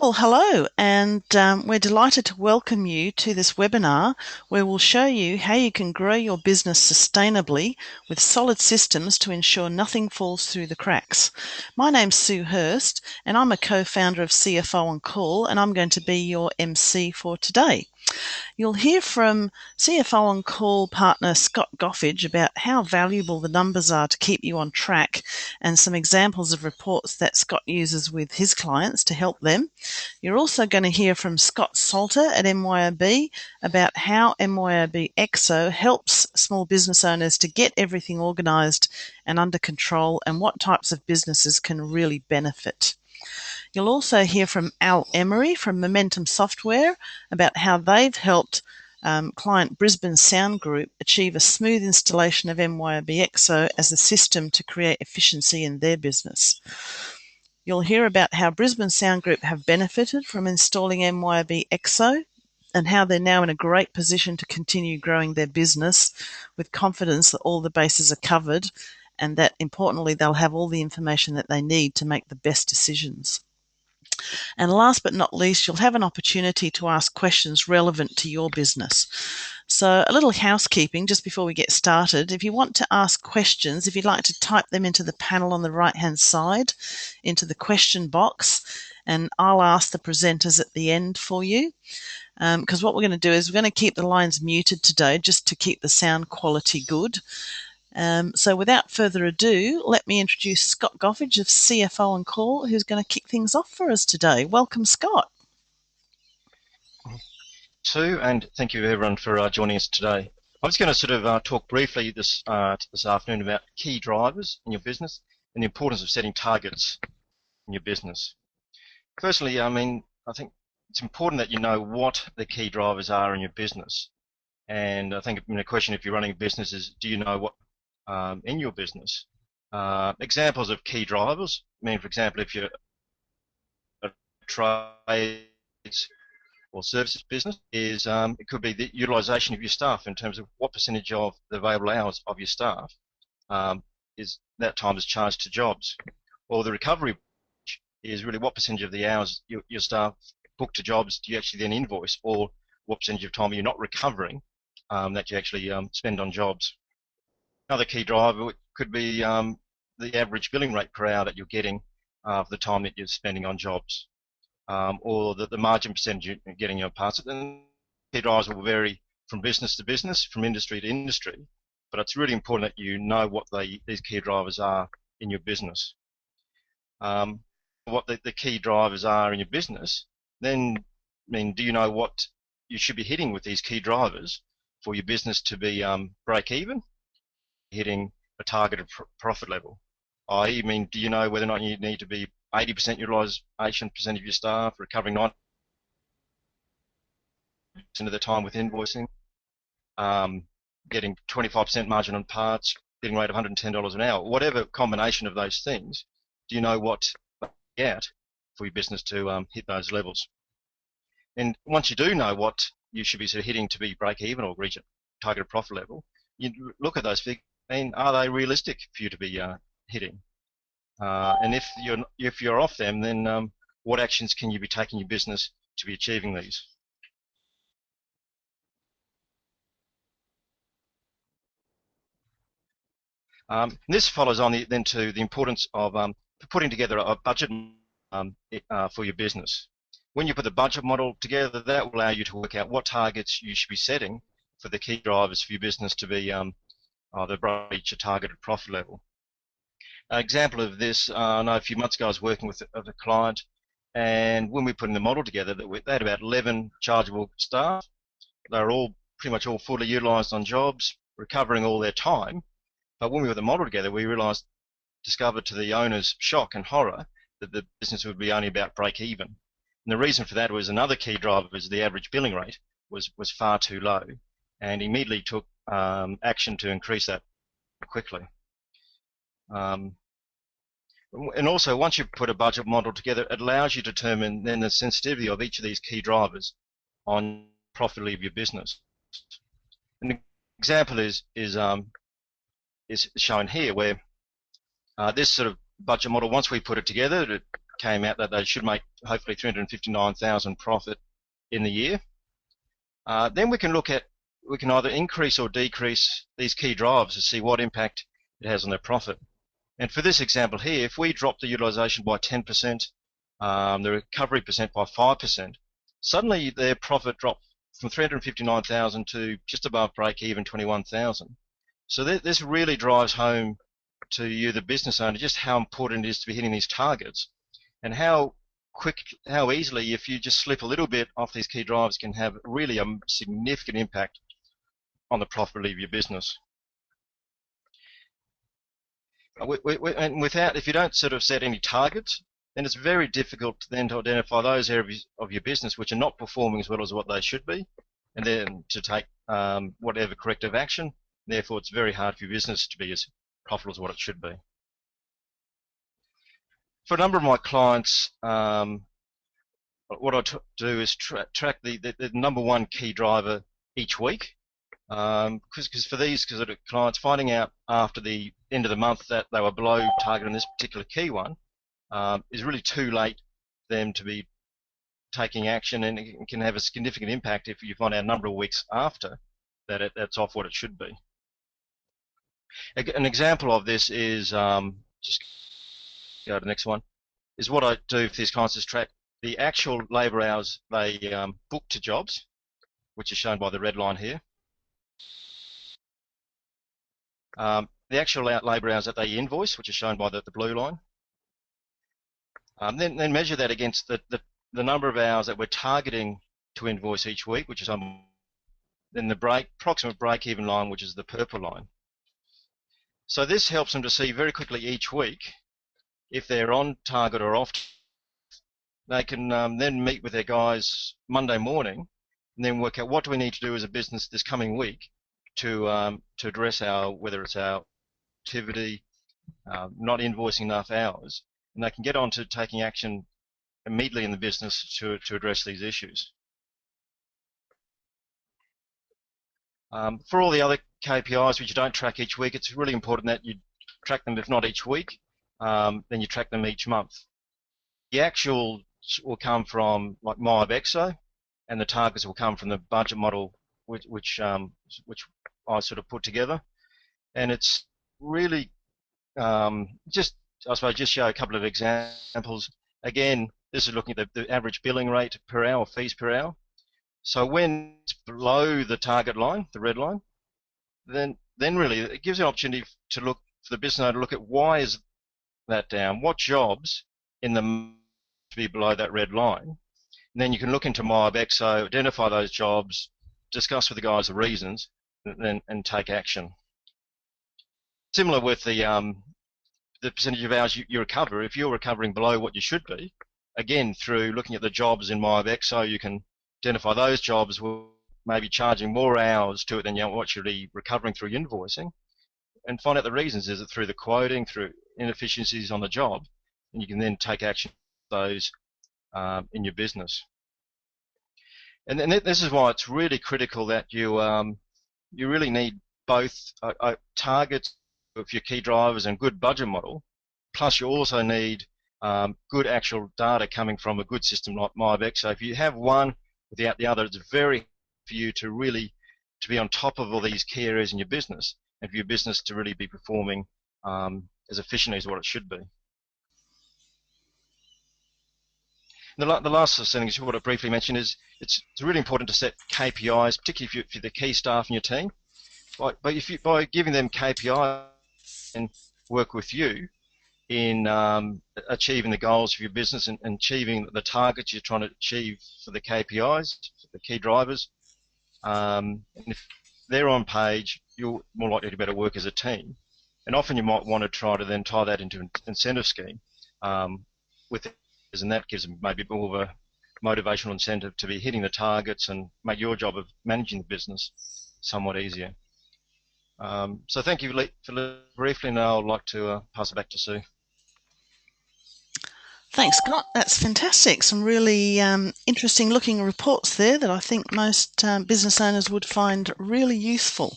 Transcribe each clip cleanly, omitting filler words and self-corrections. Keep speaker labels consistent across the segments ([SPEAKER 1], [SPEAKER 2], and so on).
[SPEAKER 1] Well, hello, and we're delighted to welcome you to this webinar where we'll show you how you can grow your business sustainably with solid systems to ensure nothing falls through the cracks. My name's Sue Hurst, and I'm a co-founder of CFO on Call, and I'm going to be your MC for today. You'll hear from CFO on Call partner Scott Goffridge about how valuable the numbers are to keep you on track and some examples of reports that Scott uses with his clients to help them. You're also going to hear from Scott Salter at MYOB about how MYOB EXO helps small business owners to get everything organised and under control and what types of businesses can really benefit. You'll also hear from Al Emery from Momentum Software about how they've helped client Brisbane Sound Group achieve a smooth installation of MYOB EXO as a system to create efficiency in their business. You'll hear about how Brisbane Sound Group have benefited from installing MYOB EXO and how they're now in a great position to continue growing their business with confidence that all the bases are covered and that, importantly, they'll have all the information that they need to make the best decisions. And last but not least, you'll have an opportunity to ask questions relevant to your business. So a little housekeeping just before we get started. If you want to ask questions, if you'd like to type them into the panel on the right-hand side, into the question box, and I'll ask the presenters at the end for you. Because what we're going to do is we're going to keep the lines muted today just to keep the sound quality good. So without further ado, let me introduce Scott Goffridge of CFO on Call, who's going to kick things off for us today. Welcome, Scott.
[SPEAKER 2] Sue, and thank you everyone for joining us today. I'm just going to sort of talk briefly this afternoon about key drivers in your business and the importance of setting targets in your business. Firstly, I think it's important that you know what the key drivers are in your business. And I think the question, if you're running a business, is do you know what in your business? Examples of key drivers, for example, if you're a trades or services business, is it could be the utilisation of your staff in terms of what percentage of the available hours of your staff is that time is charged to jobs, or the recovery is really what percentage of the hours your staff book to jobs do you actually then invoice, or what percentage of time you're not recovering that you actually spend on jobs. Another key driver could be the average billing rate per hour that you're getting for the time that you're spending on jobs, or the margin percentage you're getting your parts. And key drivers will vary from business to business, from industry to industry, but it's really important that you know what these key drivers are in your business. What the key drivers are in your business, then do you know what you should be hitting with these key drivers for your business to be break even, hitting a targeted profit level? I.e., do you know whether or not you need to be 80% utilisation percent of your staff, recovering 90% of the time with invoicing, getting 25% margin on parts, getting rate of $110 an hour, whatever combination of those things, do you know what you get for your business to hit those levels? And once you do know what you should be sort of hitting to be break even or reach a targeted profit level, you look at those figures, are they realistic for you to be hitting? And if you're off them, then what actions can you be taking your business to be achieving these? This follows on then to the importance of putting together a budget for your business. When you put the budget model together, that will allow you to work out what targets you should be setting for the key drivers for your business to be either reach a targeted profit level. An example of this, I know a few months ago I was working with a client, and when we put in the model together, they had about 11 chargeable staff. They were all pretty much all fully utilised on jobs, recovering all their time. But when we put the model together, we discovered to the owner's shock and horror that the business would be only about break even. And the reason for that was another key driver was the average billing rate was far too low, and immediately took action to increase that quickly. And also, once you put a budget model together, it allows you to determine then the sensitivity of each of these key drivers on profitability of your business. An example is shown here, where this sort of budget model, once we put it together, it came out that they should make hopefully 359,000 profit in the year. Then we can either increase or decrease these key drivers to see what impact it has on their profit. And for this example here, if we drop the utilisation by 10%, the recovery percent by 5%, suddenly their profit dropped from 359,000 to just above break even, 21,000. So this really drives home to you, the business owner, just how important it is to be hitting these targets, and how easily, if you just slip a little bit off these key drivers, can have really a significant impact on the profitability of your business. And if you don't sort of set any targets, then it's very difficult then to identify those areas of your business which are not performing as well as what they should be, and then to take whatever corrective action. Therefore, it's very hard for your business to be as profitable as what it should be. For a number of my clients, what I do is track the number one key driver each week. Because for these clients, finding out after the end of the month that they were below target on this particular key one is really too late for them to be taking action, and it can have a significant impact if you find out a number of weeks after that that's off what it should be. An example of this is, just go to the next one, is what I do for these clients is track the actual labour hours they book to jobs, which is shown by the red line here. The actual labour hours that they invoice, which is shown by the blue line. Then measure that against the number of hours that we're targeting to invoice each week, which is then the approximate break-even line, which is the purple line. So this helps them to see very quickly each week if they're on target or off. They can then meet with their guys Monday morning and then work out what do we need to do as a business this coming week to address whether it's our activity, not invoicing enough hours, and they can get on to taking action immediately in the business to address these issues. For all the other KPIs which you don't track each week, it's really important that you track them, if not each week, then you track them each month. The actual will come from like EXO, and the targets will come from the budget model which I sort of put together. And it's really I suppose just show a couple of examples. Again, this is looking at the average billing rate per hour, fees per hour. So when it's below the target line, the red line, then really it gives you an opportunity to look for the business owner to look at why is that down, what jobs in the to be below that red line. And then you can look into EXO, identify those jobs, discuss with the guys the reasons, and take action. Similar with the percentage of hours you recover. If you're recovering below what you should be, again, through looking at the jobs in EXO, you can identify those jobs were maybe charging more hours to it than what you're really recovering through invoicing, and find out the reasons. Is it through the quoting, through inefficiencies on the job? And you can then take action on those in your business. And then this is why it's really critical that you really need both targets of your key drivers and good budget model, plus you also need good actual data coming from a good system like EXO. If you have one without the other, it's very for you to really be on top of all these key areas in your business, and for your business to really be performing as efficiently as what it should be. The last thing is what I briefly mentioned is it's really important to set KPIs, particularly if you're the key staff in your team. By giving them KPIs and work with you in achieving the goals of your business and achieving the targets you're trying to achieve for the KPIs, for the key drivers. And if they're on page, you're more likely to be able to work as a team. And often you might want to try to then tie that into an incentive scheme with it, and that gives them maybe more of a motivational incentive to be hitting the targets and make your job of managing the business somewhat easier. So thank you for briefly, and now I'd like to pass it back to Sue.
[SPEAKER 1] Thanks, Scott. That's fantastic. Some really interesting looking reports there that I think most business owners would find really useful.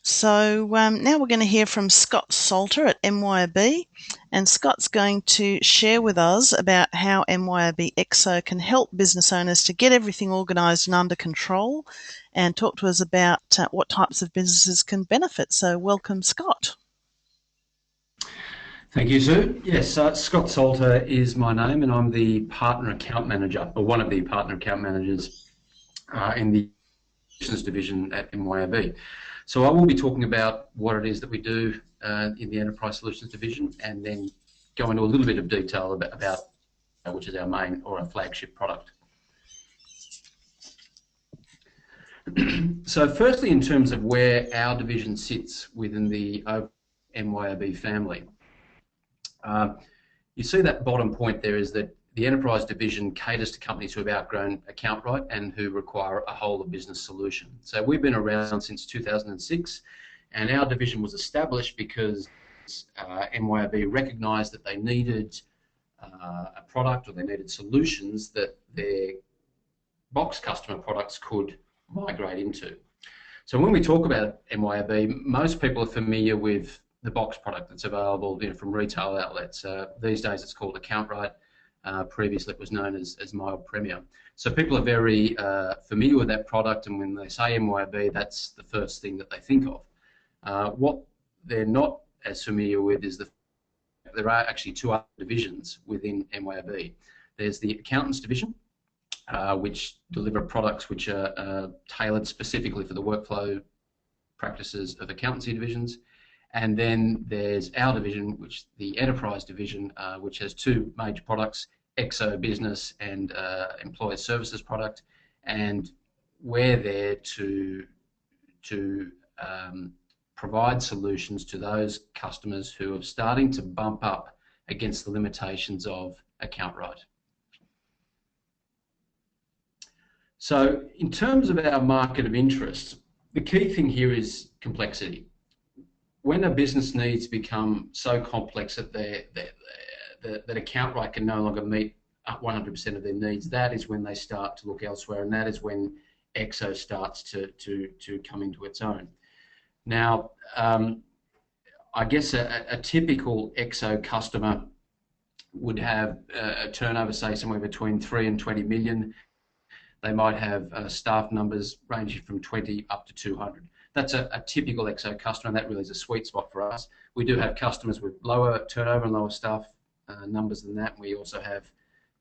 [SPEAKER 1] So now we're going to hear from Scott Salter at MYOB, And Scott's going to share with us about how MYOB EXO can help business owners to get everything organised and under control, and talk to us about what types of businesses can benefit. So welcome, Scott.
[SPEAKER 3] Thank you, Sue. Yes, Scott Salter is my name, and I'm the Partner Account Manager, or one of the Partner Account Managers in the Business Division at MYOB. So I will be talking about what it is that we do in the Enterprise Solutions Division, and then go into a little bit of detail about which is our main or our flagship product. So firstly, in terms of where our division sits within the MYOB family, you see that bottom point there is that the Enterprise Division caters to companies who have outgrown account right and who require a whole of business solution. So we've been around since 2006, and our division was established because MYOB recognised that they needed a product, or they needed solutions that their box customer products could migrate into. So when we talk about MYOB, most people are familiar with the box product that's available from retail outlets. These days it's called Account Right. Previously it was known as Mild Premier. So people are very familiar with that product, and when they say MYOB, that's the first thing that they think of. What they're not as familiar with is there are actually two other divisions within MYOB. There's the Accountants Division, which deliver products which are tailored specifically for the workflow practices of accountancy divisions. And then there's our division, which the Enterprise Division, which has two major products, EXO Business and Employer Services product, and we're there to provide solutions to those customers who are starting to bump up against the limitations of account right. So in terms of our market of interest, the key thing here is complexity. When a business needs become so complex that that account right can no longer meet 100% of their needs, that is when they start to look elsewhere, and that is when EXO starts to come into its own. Now, I guess a typical EXO customer would have a turnover, say, somewhere between 3 and 20 million. They might have staff numbers ranging from 20 up to 200. That's a typical EXO customer, and that really is a sweet spot for us. We do have customers with lower turnover and lower staff numbers than that. We also have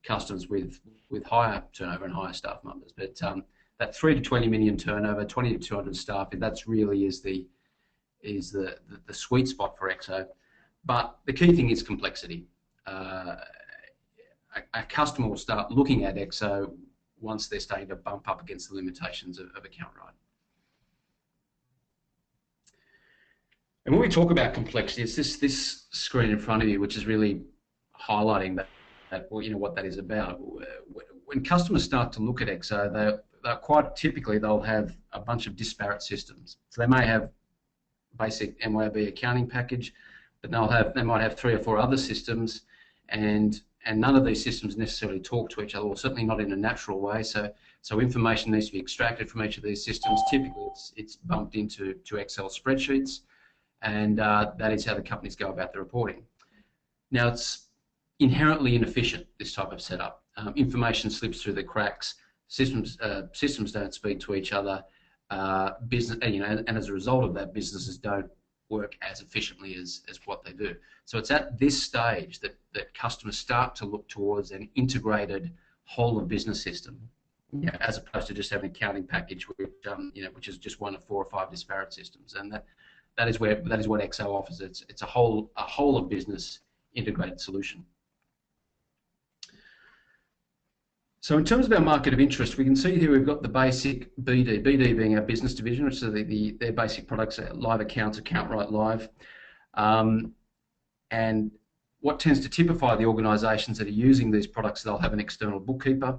[SPEAKER 3] customers with higher turnover and higher staff numbers. But that 3 to 20 million turnover, 20 to 200 staff, that's really is the sweet spot for EXO. But the key thing is complexity. A customer will start looking at EXO once they're starting to bump up against the limitations of account right. And when we talk about complexity, it's this screen in front of you, which is really highlighting that what that is about. When customers start to look at EXO, they're quite typically they'll have a bunch of disparate systems. So they may have basic MYOB accounting package, but they might have 3 or 4 other systems, and none of these systems necessarily talk to each other, or certainly not in a natural way. So information needs to be extracted from each of these systems. Typically, it's bumped into Excel spreadsheets. And that is how the companies go about the reporting. Now, it's inherently inefficient, this type of setup. Information slips through the cracks. Systems don't speak to each other. And as a result of that, businesses don't work as efficiently as what they do. So it's at this stage that customers start to look towards an integrated whole of business system, as opposed to just having an accounting package, which is just 1 of 4 or 5 disparate systems. And that is what EXO offers. It's a whole of business integrated solution. So in terms of our market of interest, we can see here we've got the basic BD being our business division, which are their basic products, live accounts, Account Right Live. And what tends to typify the organisations that are using these products, they'll have an external bookkeeper.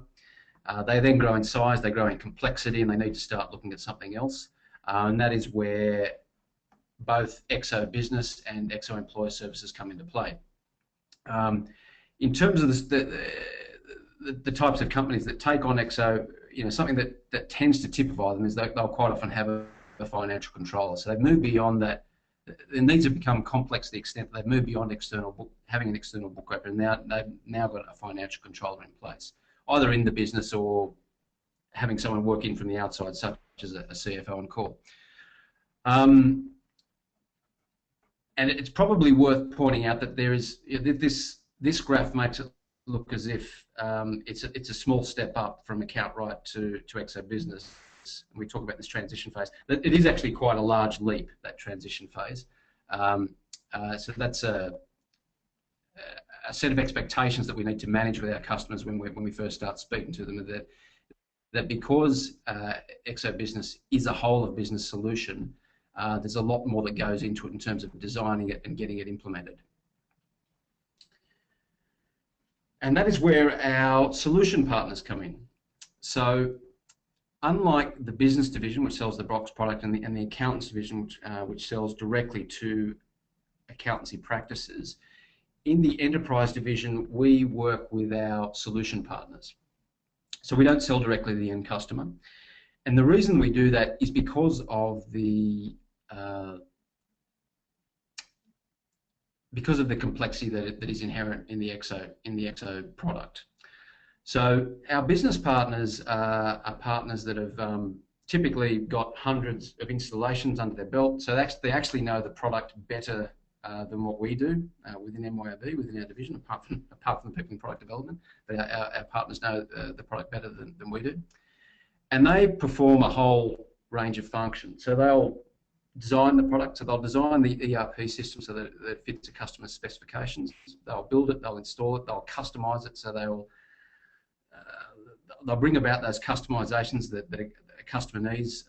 [SPEAKER 3] They then grow in size, they grow in complexity, and they need to start looking at something else. And that is where both EXO Business and EXO Employer Services come into play. In terms of the types of companies that take on EXO, something that tends to typify them is that they'll quite often have a financial controller. So they've moved beyond that their needs have become complex to the extent that they've moved beyond having an external bookkeeper, and they've now got a financial controller in place, either in the business or having someone work in from the outside, such as a CFO on call. And it's probably worth pointing out that there is this graph makes it look as if it's a small step up from account right to EXO Business. And we talk about this transition phase. It is actually quite a large leap, that transition phase. So that's a set of expectations that we need to manage with our customers when we first start speaking to them. That because EXO Business is a whole of business solution, there's a lot more that goes into it in terms of designing it and getting it implemented. And that is where our solution partners come in. So unlike the business division, which sells the box product, and the accountants division, which sells directly to accountancy practices, in the enterprise division, we work with our solution partners. So we don't sell directly to the end customer. And the reason we do that is because of the complexity that is inherent in the EXO product. So our business partners are partners that have typically got hundreds of installations under their belt, so they actually know the product better than what we do within MYOB, within our division, apart from the people in product development. But our partners know the product better than we do. And they perform a whole range of functions. So they'll design the product, so they'll design the ERP system so that it fits the customer's specifications. They'll build it, they'll install it, they'll customize it, so they'll bring about those customizations that a customer needs,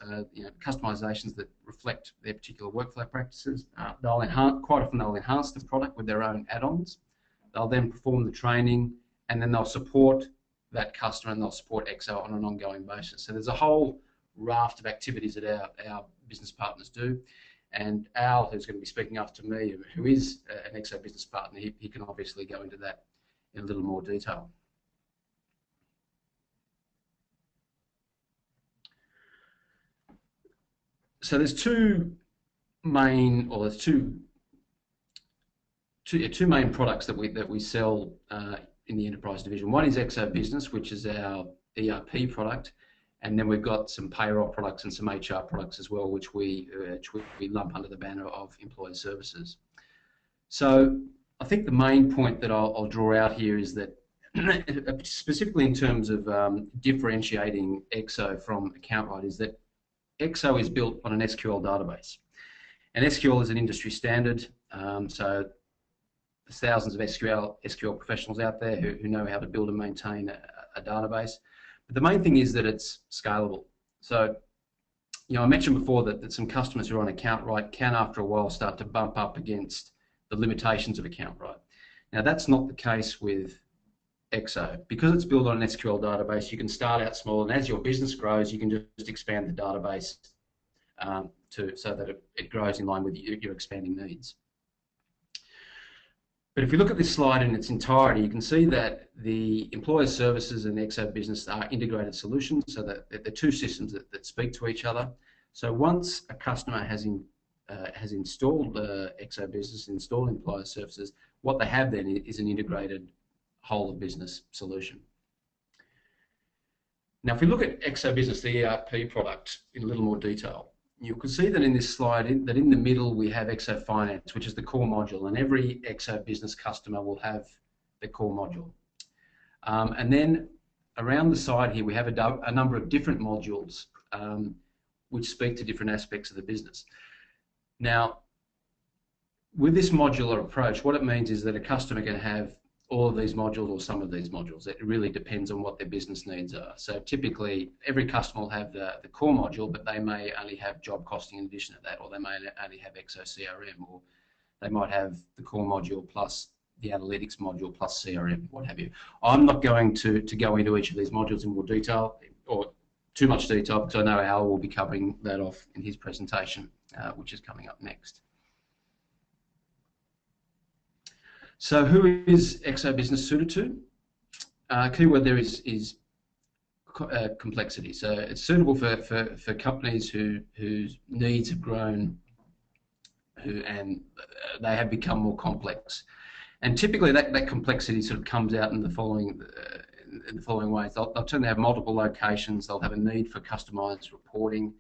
[SPEAKER 3] customizations that reflect their particular workflow practices. Quite often they'll enhance the product with their own add-ons. They'll then perform the training, and then they'll support that customer and they'll support EXO on an ongoing basis. So there's a whole raft of activities that our business partners do. And Al, who's going to be speaking after me, who is an EXO business partner, he can obviously go into that in a little more detail. So there's two main products that we sell in the enterprise division. One is EXO Business, which is our ERP product, and then we've got some payroll products and some HR products as well, which we lump under the banner of employee services. So I think the main point that I'll draw out here is that specifically in terms of differentiating EXO from AccountRight is that EXO is built on an SQL database, and SQL is an industry standard. So there's thousands of SQL professionals out there who know how to build and maintain a database. But the main thing is that it's scalable. So, I mentioned before that some customers who are on AccountRight can, after a while, start to bump up against the limitations of AccountRight. Now, that's not the case with EXO. Because it's built on an SQL database, you can start out small, and as your business grows, you can just expand the database so that it grows in line with your expanding needs. But if you look at this slide in its entirety, you can see that the employer services and EXO Business are integrated solutions, so that they're two systems that speak to each other. So once a customer has installed EXO Business, installed employer services, what they have then is an integrated whole of business solution. Now, if we look at EXO Business, the ERP product, in a little more detail, you can see that in this slide that in the middle we have EXO Finance, which is the core module, and every EXO Business customer will have the core module. And then around the side here we have a number of different modules which speak to different aspects of the business. Now, with this modular approach, what it means is that a customer can have all of these modules or some of these modules. It really depends on what their business needs are. So typically, every customer will have the core module, but they may only have job costing in addition to that, or they may only have EXO CRM, or they might have the core module plus the analytics module plus CRM, what have you. I'm not going to go into each of these modules in more detail, or too much detail, because I know Al will be covering that off in his presentation, which is coming up next. So who is EXO Business suited to? Keyword there is complexity. So it's suitable for companies whose needs have grown and they have become more complex. And typically that complexity sort of comes out in the following ways. They'll tend to have multiple locations. They'll have a need for customised reporting.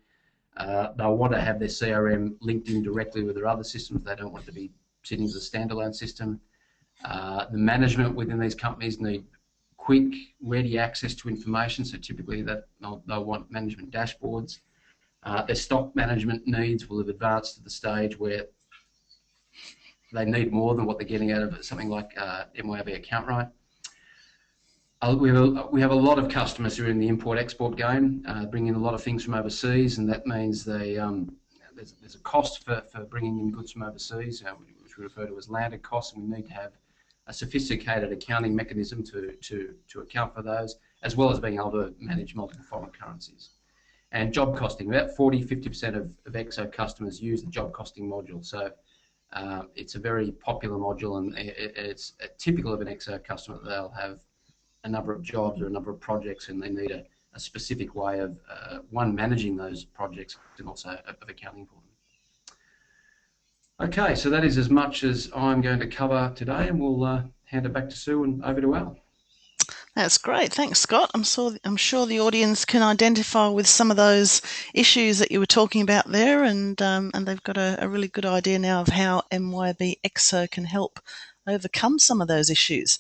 [SPEAKER 3] They'll want to have their CRM linked in directly with their other systems. They don't want it to be sitting as a standalone system. The management within these companies need quick, ready access to information. So typically they'll want management dashboards. Their stock management needs will have advanced to the stage where they need more than what they're getting out of something like MYOB account right. We have a lot of customers who are in the import-export game, bring in a lot of things from overseas, and that means there's a cost for bringing in goods from overseas, which we refer to as landed costs, and we need to have a sophisticated accounting mechanism to account for those, as well as being able to manage multiple foreign currencies. And job costing, about 40-50% of EXO customers use the job costing module. So it's a very popular module, and it's typical of an EXO customer that they'll have a number of jobs or a number of projects, and they need a specific way of managing those projects and also of accounting for them. Okay, so that is as much as I'm going to cover today, and we'll hand it back to Sue and over to Al.
[SPEAKER 1] That's great. Thanks, Scott. I'm sure the audience can identify with some of those issues that you were talking about there, and they've got a really good idea now of how MYOB EXO can help overcome some of those issues.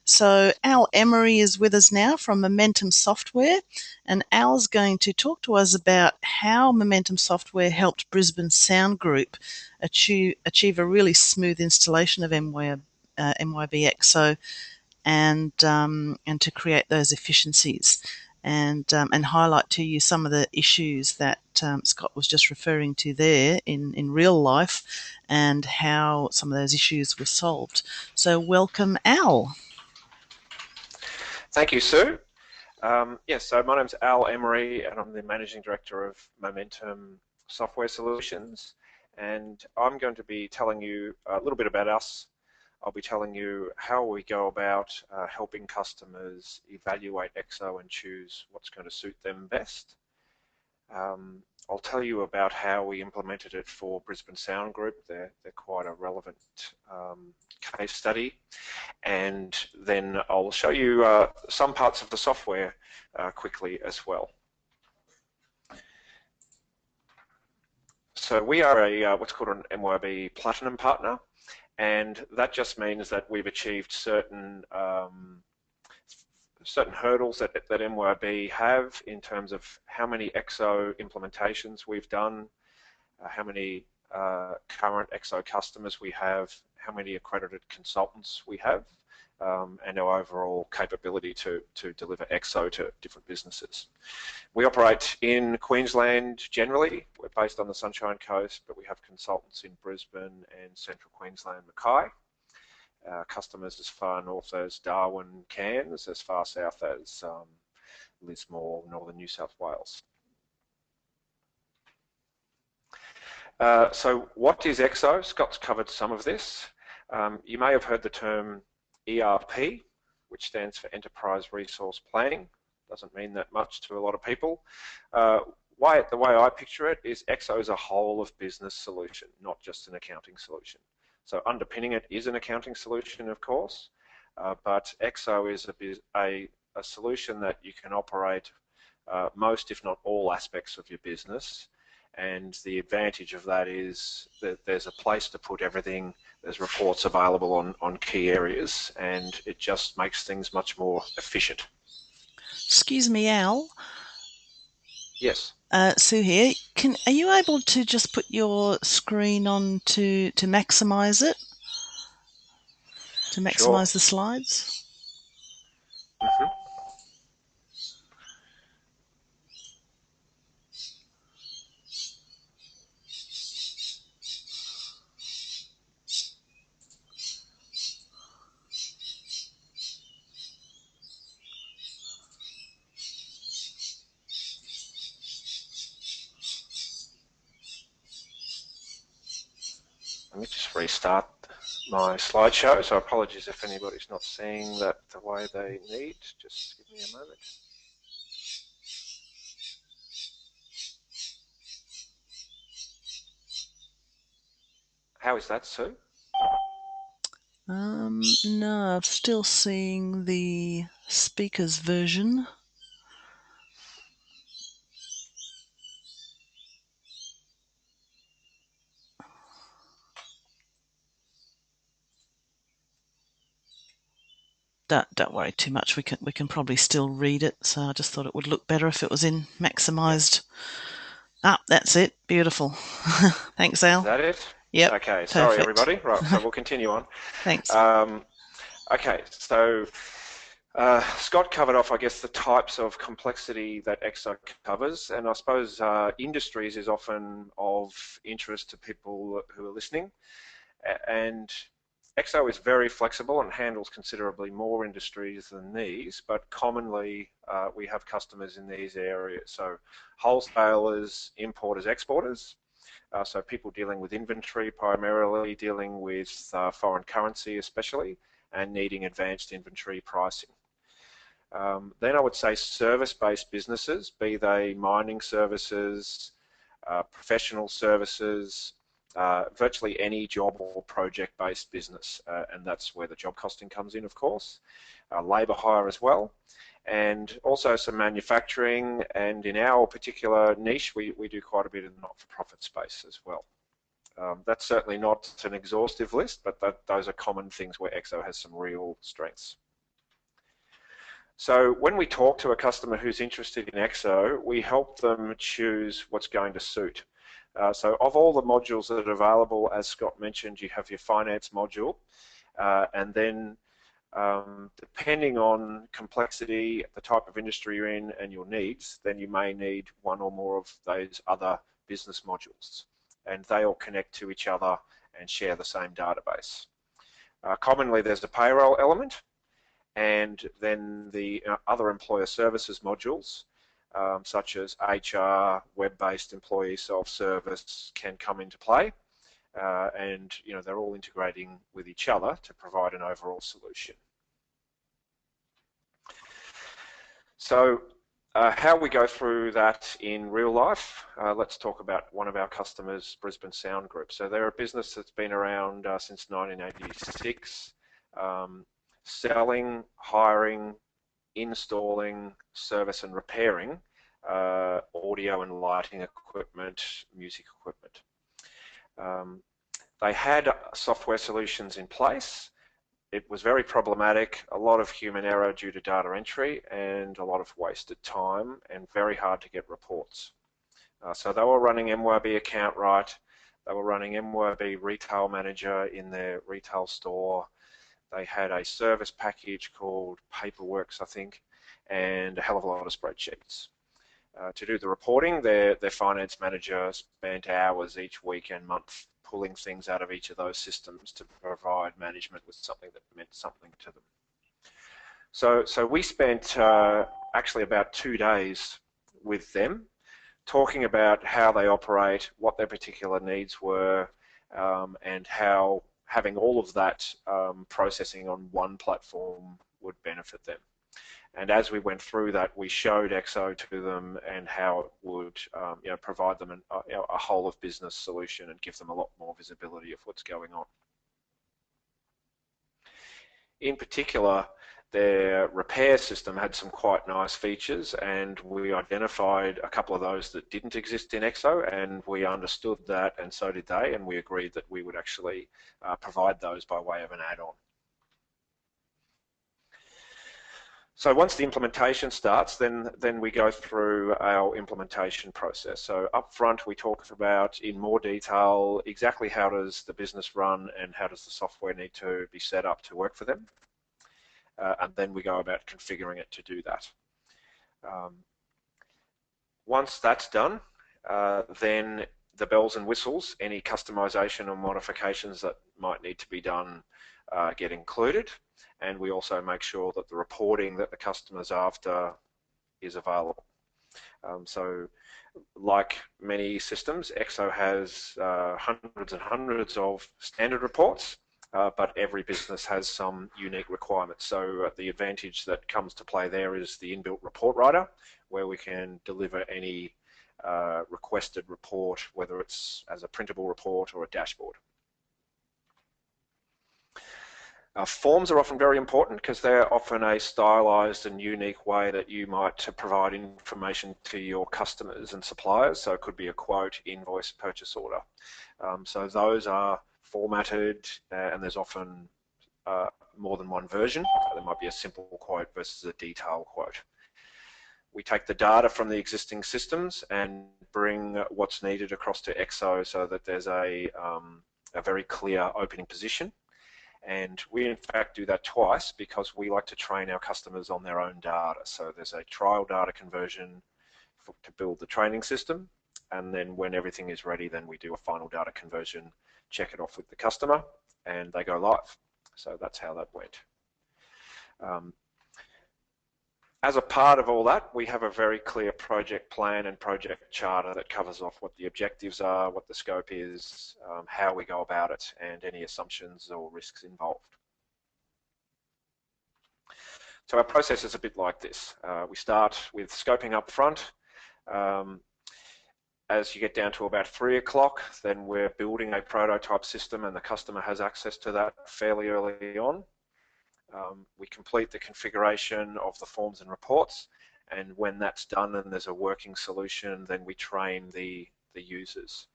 [SPEAKER 1] So Al Emery is with us now from Momentum Software, and Al's going to talk to us about how Momentum Software helped Brisbane Sound Group achieve a really smooth installation of MYOB EXO and to create those efficiencies and highlight to you some of the issues that Scott was just referring to there in real life and how some of those issues were solved. So welcome, Al.
[SPEAKER 4] Thank you, Sue. Yes, so my name's Al Emery, and I'm the Managing Director of Momentum Software Solutions, and I'm going to be telling you a little bit about us. I'll be telling you how we go about helping customers evaluate EXO and choose what's going to suit them best. I'll tell you about how we implemented it for Brisbane Sound Group. They're quite a relevant case study. And then I'll show you some parts of the software quickly as well. So we are a what's called an MYOB Platinum Partner. And that just means that we've achieved certain hurdles that MYOB have in terms of how many EXO implementations we've done, how many current EXO customers we have, how many accredited consultants we have, and our overall capability to deliver EXO to different businesses. We operate in Queensland generally. We're based on the Sunshine Coast, but we have consultants in Brisbane and Central Queensland, Mackay. Customers as far north as Darwin, Cairns, as far south as Lismore, northern New South Wales. So what is EXO? Scott's covered some of this. You may have heard the term ERP, which stands for Enterprise Resource Planning. Doesn't mean that much to a lot of people. The way I picture it is EXO is a whole of business solution, not just an accounting solution. So underpinning it is an accounting solution, of course, but EXO is a solution that you can operate most, if not all, aspects of your business. And the advantage of that is that there's a place to put everything. There's reports available on key areas, and it just makes things much more efficient.
[SPEAKER 1] Excuse me, Al.
[SPEAKER 4] Yes.
[SPEAKER 1] Sue here. Are you able to just put your screen on to maximise it? To maximise
[SPEAKER 4] Sure.
[SPEAKER 1] the slides?
[SPEAKER 4] Mm-hmm. Let me just restart my slideshow, so apologies if anybody's not seeing that the way they need. Just give me a moment. How is that, Sue?
[SPEAKER 1] No, I'm still seeing the speaker's version. Don't worry too much. We can probably still read it. So I just thought it would look better if it was in maximised. Ah, that's it. Beautiful. Thanks,
[SPEAKER 4] Is
[SPEAKER 1] Al.
[SPEAKER 4] that it?
[SPEAKER 1] Yep.
[SPEAKER 4] Okay, sorry
[SPEAKER 1] Perfect.
[SPEAKER 4] everybody. Right, so we'll continue on.
[SPEAKER 1] Thanks.
[SPEAKER 4] Okay, so Scott covered off, I guess, the types of complexity that EXO covers, and I suppose industries is often of interest to people who are listening. And EXO is very flexible and handles considerably more industries than these, but commonly we have customers in these areas. So wholesalers, importers, exporters, so people dealing with inventory primarily, dealing with foreign currency especially, and needing advanced inventory pricing. Then I would say service-based businesses, be they mining services, professional services, virtually any job or project-based business, and that's where the job costing comes in, of course. Labour hire as well, and also some manufacturing, and in our particular niche, we do quite a bit in the not-for-profit space as well. That's certainly not an exhaustive list, but those are common things where EXO has some real strengths. So when we talk to a customer who's interested in EXO, we help them choose what's going to suit. So of all the modules that are available, as Scott mentioned, you have your finance module, and then depending on complexity, the type of industry you're in and your needs, then you may need one or more of those other business modules, and they all connect to each other and share the same database. Commonly there's a payroll element, and then the other employer services modules, such as HR, web-based employee self-service can come into play, and they're all integrating with each other to provide an overall solution. So how we go through that in real life, let's talk about one of our customers, Brisbane Sound Group. So they're a business that's been around since 1986. Selling, hiring, installing, service and repairing audio and lighting equipment, music equipment. They had software solutions in place. It was very problematic, a lot of human error due to data entry and a lot of wasted time and very hard to get reports. So they were running MYB Account Right, they were running MYB Retail Manager in their retail store. They had a service package called Paperworks, I think, and a hell of a lot of spreadsheets. To do the reporting, their finance manager spent hours each week and month pulling things out of each of those systems to provide management with something that meant something to them. So we spent actually about 2 days with them talking about how they operate, what their particular needs were, and how having all of that processing on one platform would benefit them. And as we went through that, we showed EXO to them and how it would provide them a whole of business solution and give them a lot more visibility of what's going on. In particular, their repair system had some quite nice features, and we identified a couple of those that didn't exist in EXO, and we understood that, and so did they, and we agreed that we would actually provide those by way of an add-on. So once the implementation starts, then we go through our implementation process. So up front, we talk about in more detail exactly how does the business run and how does the software need to be set up to work for them. And then we go about configuring it to do that. Once that's done, then the bells and whistles, any customization or modifications that might need to be done get included, and we also make sure that the reporting that the customer's after is available. So like many systems, EXO has hundreds and hundreds of standard reports, but every business has some unique requirements. So the advantage that comes to play there is the inbuilt report writer, where we can deliver any requested report, whether it's as a printable report or a dashboard. Forms are often very important because they're often a stylized and unique way that you might provide information to your customers and suppliers. So it could be a quote, invoice, purchase order. So those are formatted, and there's often more than one version. There might be a simple quote versus a detailed quote. We take the data from the existing systems and bring what's needed across to EXO so that there's a very clear opening position. And we in fact do that twice because we like to train our customers on their own data. So there's a trial data conversion to build the training system, and then when everything is ready, then we do a final data conversion, check it off with the customer, and they go live. So that's how that went. As a part of all that, we have a very clear project plan and project charter that covers off what the objectives are, what the scope is, how we go about it, and any assumptions or risks involved. So our process is a bit like this. We start with scoping up front. As you get down to about 3 o'clock, then we're building a prototype system and the customer has access to that fairly early on. We complete the configuration of the forms and reports, and when that's done and there's a working solution, then we train the users.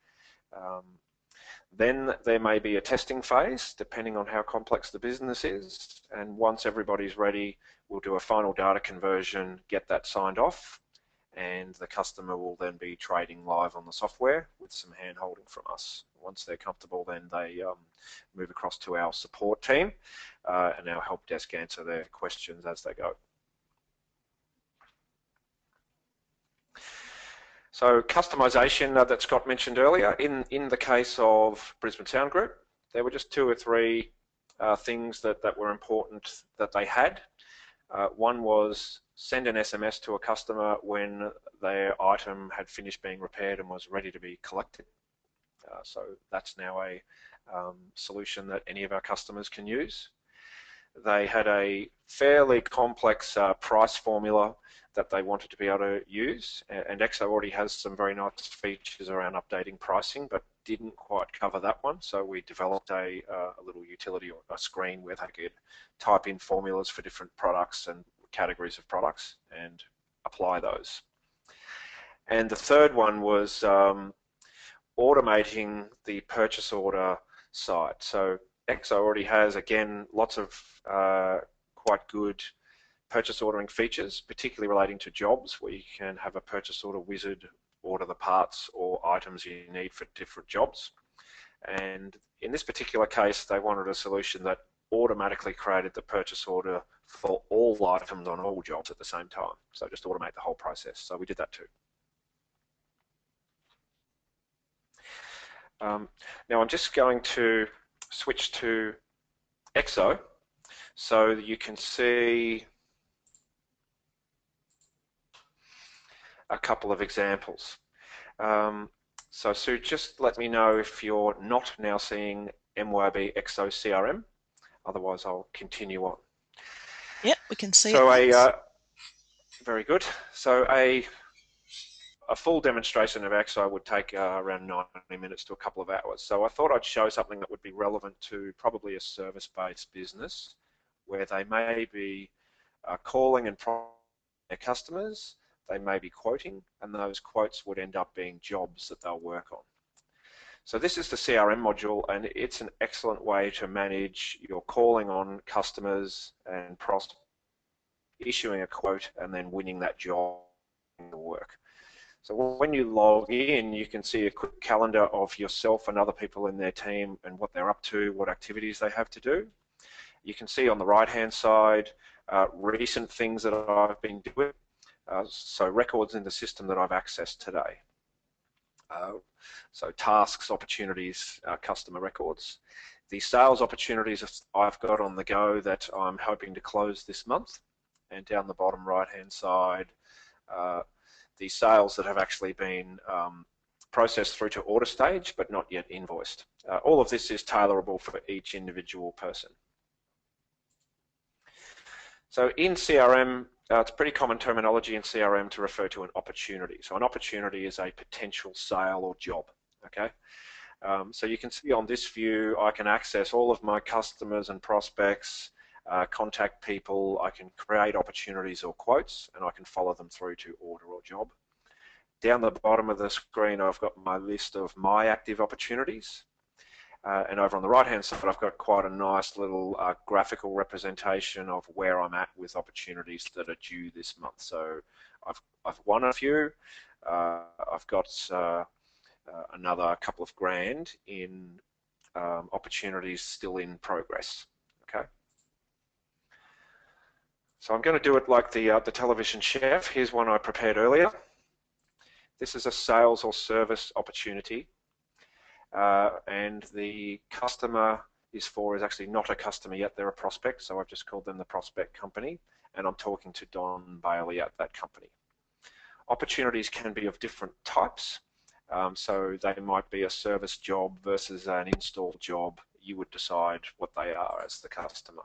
[SPEAKER 4] Then there may be a testing phase, depending on how complex the business is, and once everybody's ready, we'll do a final data conversion, get that signed off, and the customer will then be trading live on the software with some hand-holding from us. Once they're comfortable, then they move across to our support team and our help desk answer their questions as they go. So customization that Scott mentioned earlier, in the case of Brisbane Sound Group, there were just 2 or 3 things that were important that they had. One was send an SMS to a customer when their item had finished being repaired and was ready to be collected. So that's now a solution that any of our customers can use. They had a fairly complex price formula that they wanted to be able to use, and EXO already has some very nice features around updating pricing, but didn't quite cover that one. So we developed a little utility or a screen where they could type in formulas for different products and categories of products and apply those. And the third one was automating the purchase order side. So EXO already has, again, lots of quite good purchase ordering features, particularly relating to jobs, where you can have a purchase order wizard order the parts or items you need for different jobs. And in this particular case, they wanted a solution that automatically created the purchase order for all items on all jobs at the same time. So just automate the whole process. So we did that too. Now I'm just going to switch to EXO so that you can see a couple of examples. So Sue, just let me know if you're not now seeing MYOB EXO CRM. Otherwise, I'll continue on.
[SPEAKER 1] Yep, we can see
[SPEAKER 4] so
[SPEAKER 1] it.
[SPEAKER 4] Very good. So a full demonstration of EXO would take around 90 minutes to a couple of hours. So I thought I'd show something that would be relevant to probably a service-based business where they may be calling and their customers, they may be quoting, and those quotes would end up being jobs that they'll work on. So this is the CRM module, and it's an excellent way to manage your calling on customers and issuing a quote and then winning that job in the work. So when you log in, you can see a quick calendar of yourself and other people in their team and what they're up to, what activities they have to do. You can see on the right-hand side recent things that I've been doing, so records in the system that I've accessed today. So tasks, opportunities, customer records. The sales opportunities I've got on the go that I'm hoping to close this month. And down the bottom right-hand side, the sales that have actually been processed through to order stage but not yet invoiced. All of this is tailorable for each individual person. So in CRM, it's pretty common terminology in CRM to refer to an opportunity. So an opportunity is a potential sale or job, okay? So you can see on this view, I can access all of my customers and prospects, contact people, I can create opportunities or quotes, and I can follow them through to order or job. Down the bottom of the screen, I've got my list of my active opportunities. And over on the right-hand side, I've got quite a nice little graphical representation of where I'm at with opportunities that are due this month. So I've won a few. I've got another couple of grand in opportunities still in progress. Okay. So I'm going to do it like the television chef. Here's one I prepared earlier. This is a sales or service opportunity, and the customer is actually not a customer yet, they're a prospect, so I've just called them the prospect company, and I'm talking to Don Bailey at that company. Opportunities can be of different types, so they might be a service job versus an install job. You would decide what they are as the customer.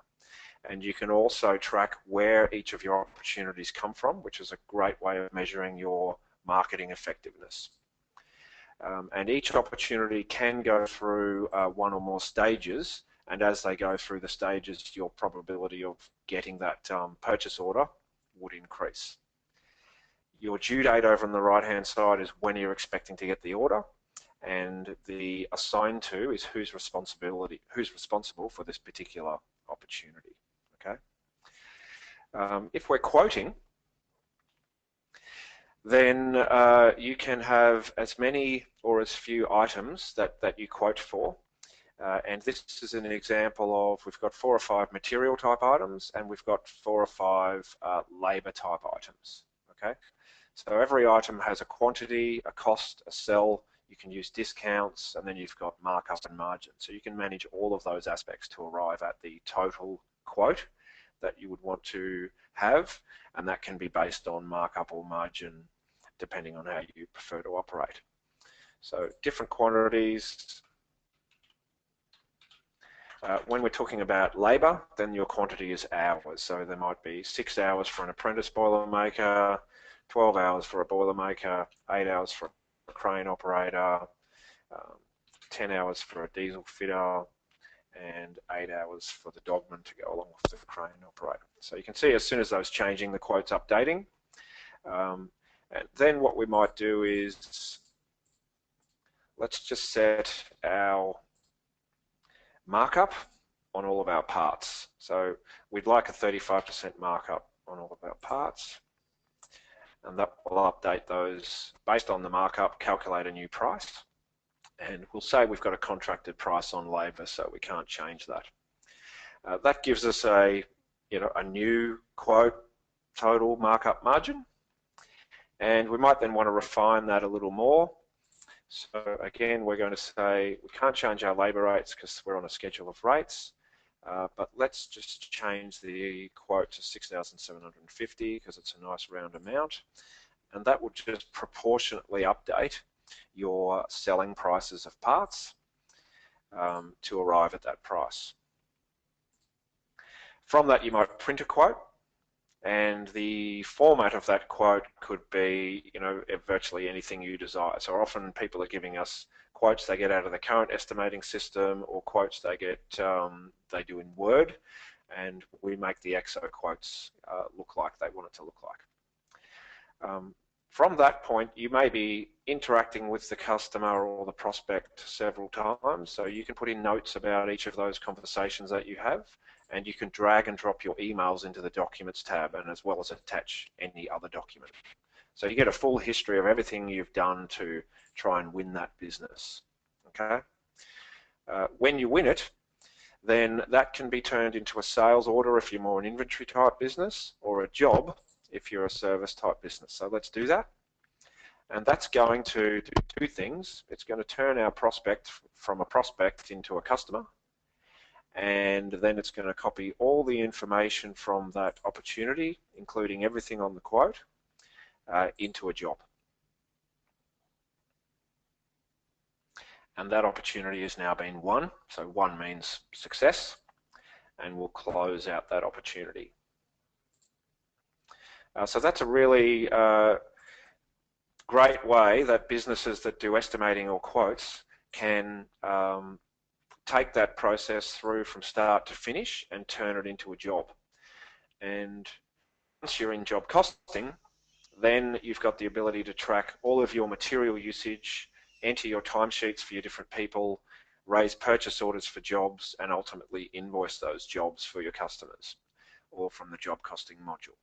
[SPEAKER 4] And you can also track where each of your opportunities come from, which is a great way of measuring your marketing effectiveness. And each opportunity can go through one or more stages, and as they go through the stages, your probability of getting that purchase order would increase. Your due date over on the right-hand side is when you're expecting to get the order, and the assigned to is who's responsible for this particular opportunity. Okay. If we're quoting, then you can have as many or as few items that you quote for. And this is an example of, we've got 4 or 5 material type items, and we've got 4 or 5 labor type items. Okay, so every item has a quantity, a cost, a sell. You can use discounts, and then you've got markup and margin. So you can manage all of those aspects to arrive at the total quote that you would want to have, and that can be based on markup or margin depending on how you prefer to operate. So different quantities. When we're talking about labour, then your quantity is hours. So there might be 6 hours for an apprentice boiler maker, 12 hours for a boiler maker, 8 hours for a crane operator, 10 hours for a diesel fitter, and 8 hours for the dogman to go along with the crane operator. So you can see as soon as those changing, the quote's updating. And then what we might do is, let's just set our markup on all of our parts. So we'd like a 35% markup on all of our parts, and that will update those based on the markup, calculate a new price, and we'll say we've got a contracted price on labour, so we can't change that. That gives us a new quote total markup margin, and we might then want to refine that a little more. So again, we're going to say we can't change our labour rates because we're on a schedule of rates, but let's just change the quote to 6,750 because it's a nice round amount, and that will just proportionately update your selling prices of parts to arrive at that price. From that, you might print a quote, and the format of that quote could be, virtually anything you desire. So often people are giving us quotes they get out of the current estimating system, or quotes they get they do in Word, and we make the EXO quotes look like they want it to look like. From that point, you may be interacting with the customer or the prospect several times, so you can put in notes about each of those conversations that you have, and you can drag and drop your emails into the Documents tab, and as well as attach any other document. So you get a full history of everything you've done to try and win that business. Okay. When you win it, then that can be turned into a sales order if you're more an inventory type business, or a job if you're a service type business. So let's do that. And that's going to do 2 things. It's going to turn our prospect from a prospect into a customer, and then it's going to copy all the information from that opportunity, including everything on the quote, into a job. And that opportunity has now been won. So 1 means success, and we'll close out that opportunity. So that's a really great way that businesses that do estimating or quotes can take that process through from start to finish and turn it into a job. And once you're in job costing, then you've got the ability to track all of your material usage, enter your timesheets for your different people, raise purchase orders for jobs, and ultimately invoice those jobs for your customers, or from the job costing module.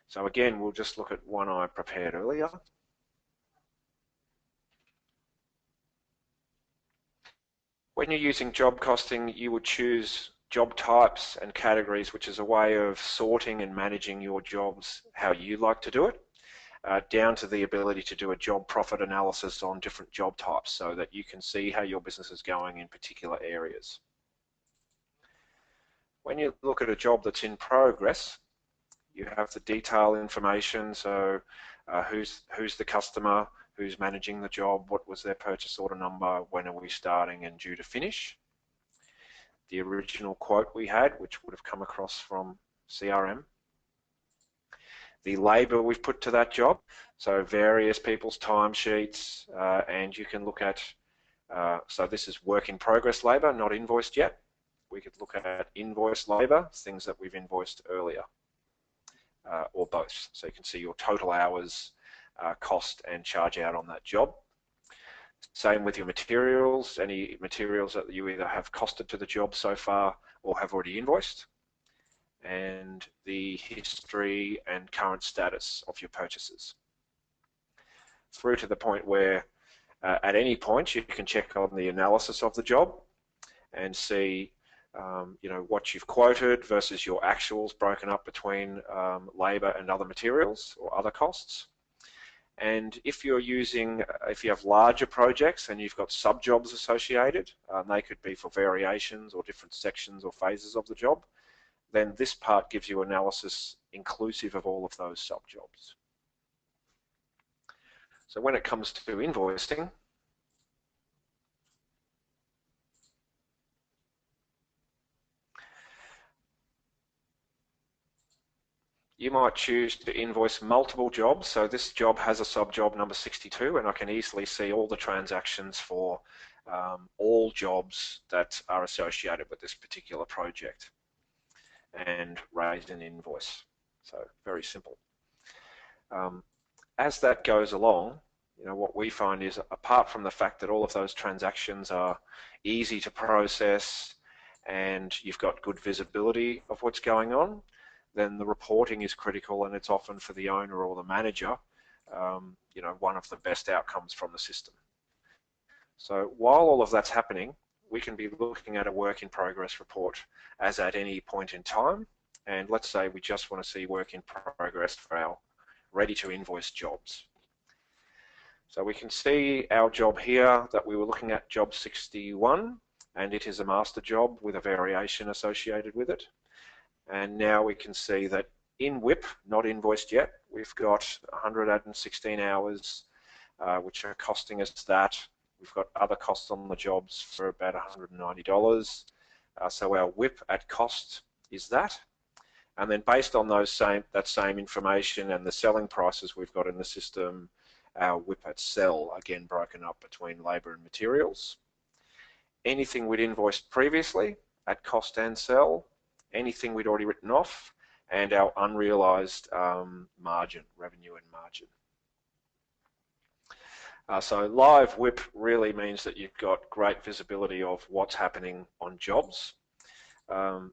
[SPEAKER 4] So again, we'll just look at one I prepared earlier. When you're using job costing, you would choose job types and categories, which is a way of sorting and managing your jobs how you like to do it, down to the ability to do a job profit analysis on different job types so that you can see how your business is going in particular areas. When you look at a job that's in progress, you have the detail information, so who's the customer, who's managing the job, what was their purchase order number, when are we starting and due to finish. The original quote we had, which would have come across from CRM. The labour we've put to that job, so various people's timesheets, and you can look at, so this is work in progress labour, not invoiced yet. We could look at invoiced labour, things that we've invoiced earlier, or both. So you can see your total hours, cost and charge out on that job. Same with your materials, any materials that you either have costed to the job so far or have already invoiced, and the history and current status of your purchases. Through to the point where at any point you can check on the analysis of the job and see what you've quoted versus your actuals broken up between labour and other materials or other costs. And if you have larger projects and you've got sub-jobs associated, they could be for variations or different sections or phases of the job, then this part gives you analysis inclusive of all of those sub-jobs. So when it comes to invoicing, you might choose to invoice multiple jobs. So this job has a sub-job number 62, and I can easily see all the transactions for all jobs that are associated with this particular project and raise an invoice. So very simple. As that goes along, what we find is, apart from the fact that all of those transactions are easy to process and you've got good visibility of what's going on, then the reporting is critical, and it's often for the owner or the manager, one of the best outcomes from the system. So while all of that's happening, we can be looking at a work in progress report as at any point in time, and let's say we just want to see work in progress for our ready to invoice jobs. So we can see our job here that we were looking at, job 61, and it is a master job with a variation associated with it. And now we can see that in WIP, not invoiced yet, we've got 116 hours, which are costing us that. We've got other costs on the jobs for about $190. So our WIP at cost is that. And then based on that same information and the selling prices we've got in the system, our WIP at sell, again broken up between labour and materials. Anything we'd invoiced previously at cost and sell, anything we'd already written off, and our unrealised margin, revenue and margin. So live WIP really means that you've got great visibility of what's happening on jobs. Go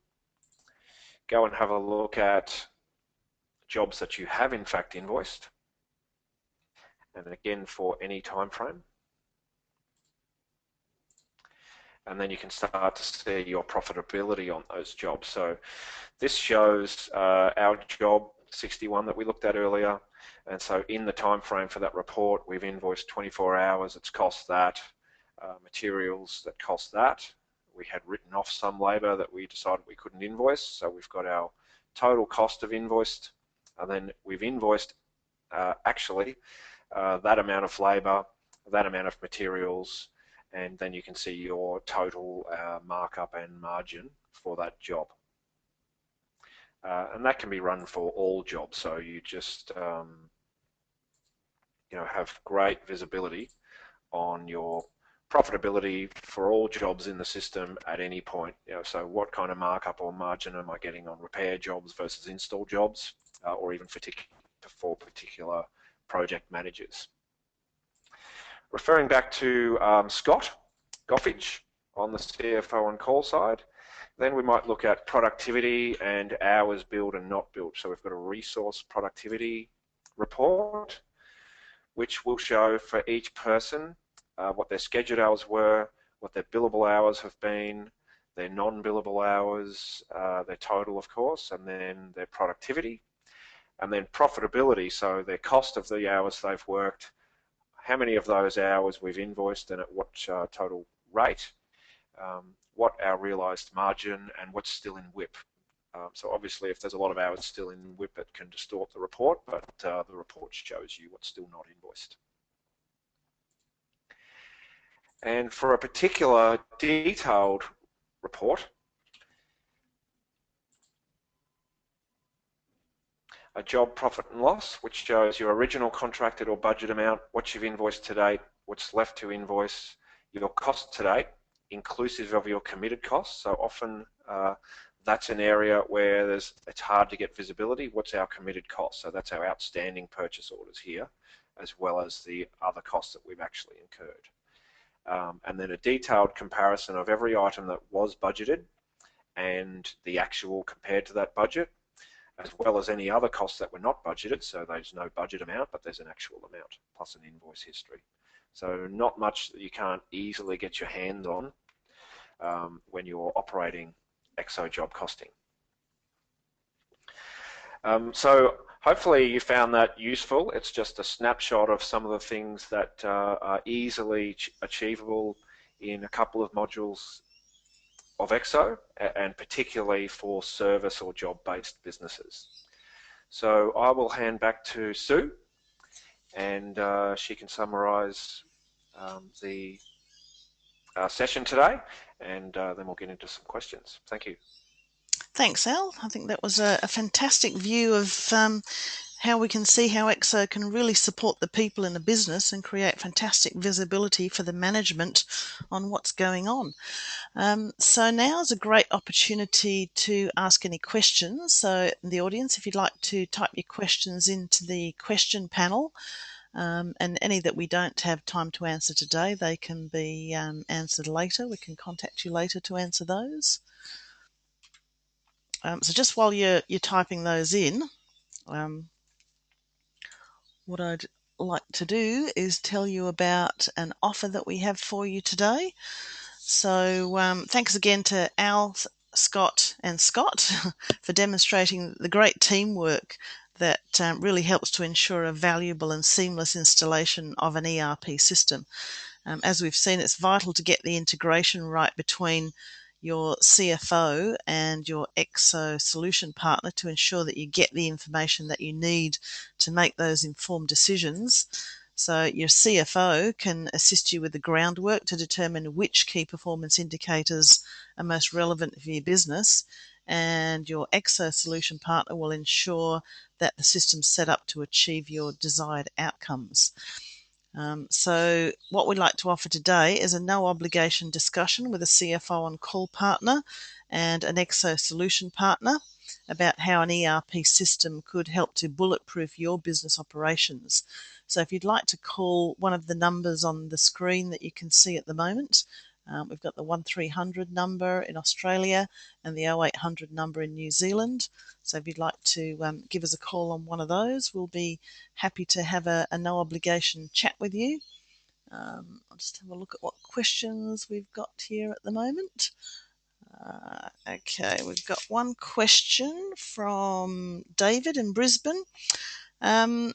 [SPEAKER 4] and have a look at jobs that you have in fact invoiced, and again for any time frame. And then you can start to see your profitability on those jobs. So this shows our job 61 that we looked at earlier, and so in the time frame for that report, we've invoiced 24 hours, it's cost that, materials that cost that. We had written off some labour that we decided we couldn't invoice, so we've got our total cost of invoiced, and then we've invoiced that amount of labour, that amount of materials, and then you can see your total markup and margin for that job. And that can be run for all jobs, so you just have great visibility on your profitability for all jobs in the system at any point. So what kind of markup or margin am I getting on repair jobs versus install jobs, or even for particular project managers. Referring back to Scott Goffridge on the CFO on call side, then we might look at productivity and hours billed and not billed. So we've got a resource productivity report, which will show for each person what their scheduled hours were, what their billable hours have been, their non-billable hours, their total, of course, and then their productivity, and then profitability, so their cost of the hours they've worked, how many of those hours we've invoiced and at what total rate, what our realised margin, and what's still in WIP. So obviously, if there's a lot of hours still in WIP, it can distort the report, but the report shows you what's still not invoiced. And for a particular detailed report, a job profit and loss, which shows your original contracted or budget amount, what you've invoiced to date, what's left to invoice, your cost to date, inclusive of your committed costs. So often that's an area where it's hard to get visibility. What's our committed cost? So that's our outstanding purchase orders here, as well as the other costs that we've actually incurred. And then a detailed comparison of every item that was budgeted and the actual compared to that budget, as well as any other costs that were not budgeted. So there's no budget amount, but there's an actual amount plus an invoice history. So not much that you can't easily get your hands on when you're operating EXO job costing. So hopefully you found that useful. It's just a snapshot of some of the things that are easily achievable in a couple of modules of EXO, and particularly for service or job-based businesses. So I will hand back to Sue, and she can summarise the session today, and then we'll get into some questions. Thank you.
[SPEAKER 1] Thanks, Al. I think that was a fantastic view of how we can see how EXO can really support the people in the business and create fantastic visibility for the management on what's going on. So now is a great opportunity to ask any questions. So in the audience, if you'd like to type your questions into the question panel, and any that we don't have time to answer today, they can be answered later. We can contact you later to answer those. So just while you're typing those in, what I'd like to do is tell you about an offer that we have for you today. So thanks again to Al, Scott and Scott for demonstrating the great teamwork that really helps to ensure a valuable and seamless installation of an ERP system. As we've seen, it's vital to get the integration right between your CFO and your EXO solution partner to ensure that you get the information that you need to make those informed decisions. So your CFO can assist you with the groundwork to determine which key performance indicators are most relevant for your business, and your EXO solution partner will ensure that the system's set up to achieve your desired outcomes. So what we'd like to offer today is a no obligation discussion with a CFO on call partner and an EXO solution partner about how an ERP system could help to bulletproof your business operations. So if you'd like to call one of the numbers on the screen that you can see at the moment, we've got the 1300 number in Australia and the 0800 number in New Zealand. So if you'd like to give us a call on one of those, we'll be happy to have a no obligation chat with you. I'll just have a look at what questions we've got here at the moment. Okay, we've got one question from David in Brisbane. And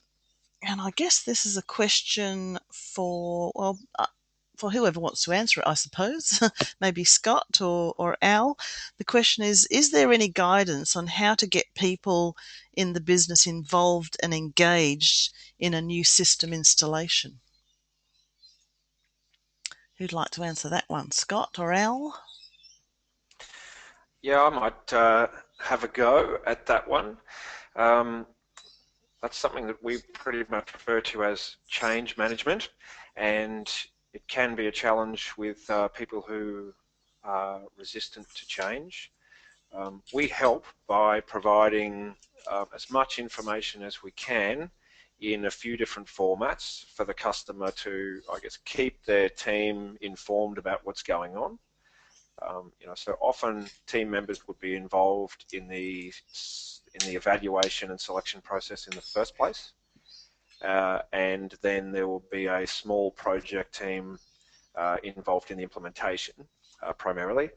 [SPEAKER 1] I guess this is a question for, well, for whoever wants to answer it, I suppose, maybe Scott or Al. The question is there any guidance on how to get people in the business involved and engaged in a new system installation? Who'd like to answer that one, Scott or Al?
[SPEAKER 4] Yeah, I might have a go at that one. That's something that we pretty much refer to as change management. And It can be a challenge with people who are resistant to change. We help by providing as much information as we can in a few different formats for the customer to, I guess, keep their team informed about what's going on. So often team members would be involved in the evaluation and selection process in the first place, and then there will be a small project team involved in the implementation primarily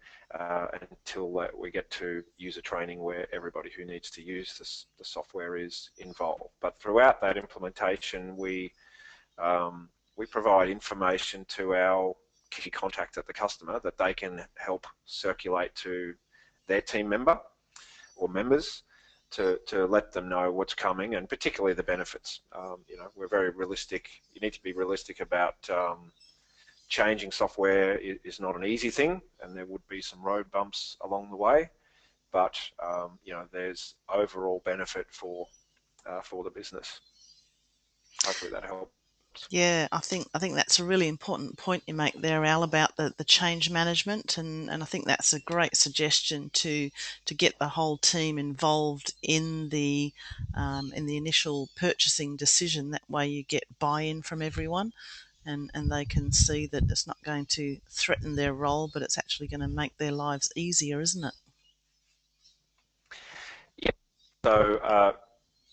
[SPEAKER 4] until we get to user training where everybody who needs to use the software is involved. But throughout that implementation, we provide information to our key contact at the customer that they can help circulate to their team member or members to let them know what's coming, and particularly the benefits. We're very realistic. You need to be realistic about changing software is not an easy thing, and there would be some road bumps along the way, but there's overall benefit for the business. Hopefully that helps.
[SPEAKER 1] Yeah, I think that's a really important point you make there, Al, about the change management, and I think that's a great suggestion to get the whole team involved in the initial purchasing decision. That way, you get buy-in from everyone, and they can see that it's not going to threaten their role, but it's actually going to make their lives easier, isn't it?
[SPEAKER 4] Yeah. So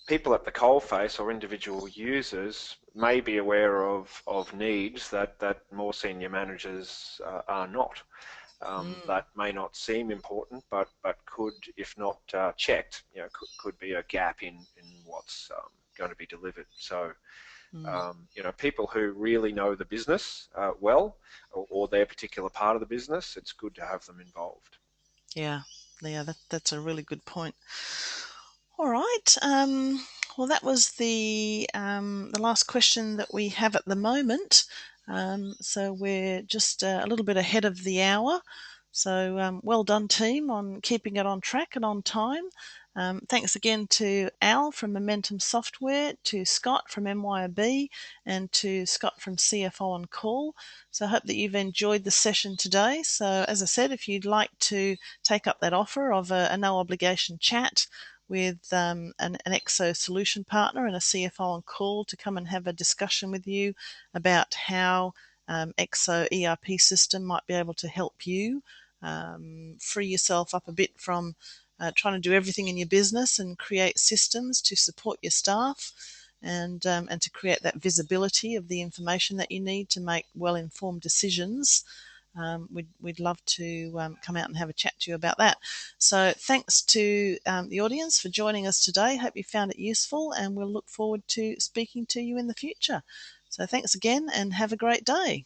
[SPEAKER 4] people at the coalface or individual users may be aware of needs that more senior managers are not. That may not seem important, but could, if not checked, could be a gap in what's going to be delivered. So, people who really know the business well, or their particular part of the business, it's good to have them involved.
[SPEAKER 1] Yeah, that's a really good point. All right. Well, that was the last question that we have at the moment. So we're just a little bit ahead of the hour. So well done, team, on keeping it on track and on time. Thanks again to Al from Momentum Software, to Scott from MYOB, and to Scott from CFO on Call. So I hope that you've enjoyed the session today. So as I said, if you'd like to take up that offer of a no obligation chat with an EXO solution partner and a CFO on Call to come and have a discussion with you about how EXO ERP system might be able to help you free yourself up a bit from trying to do everything in your business and create systems to support your staff, and to create that visibility of the information that you need to make well-informed decisions. We'd love to come out and have a chat to you about that. So thanks to the audience for joining us today. Hope you found it useful, and we'll look forward to speaking to you in the future. So thanks again, and have a great day.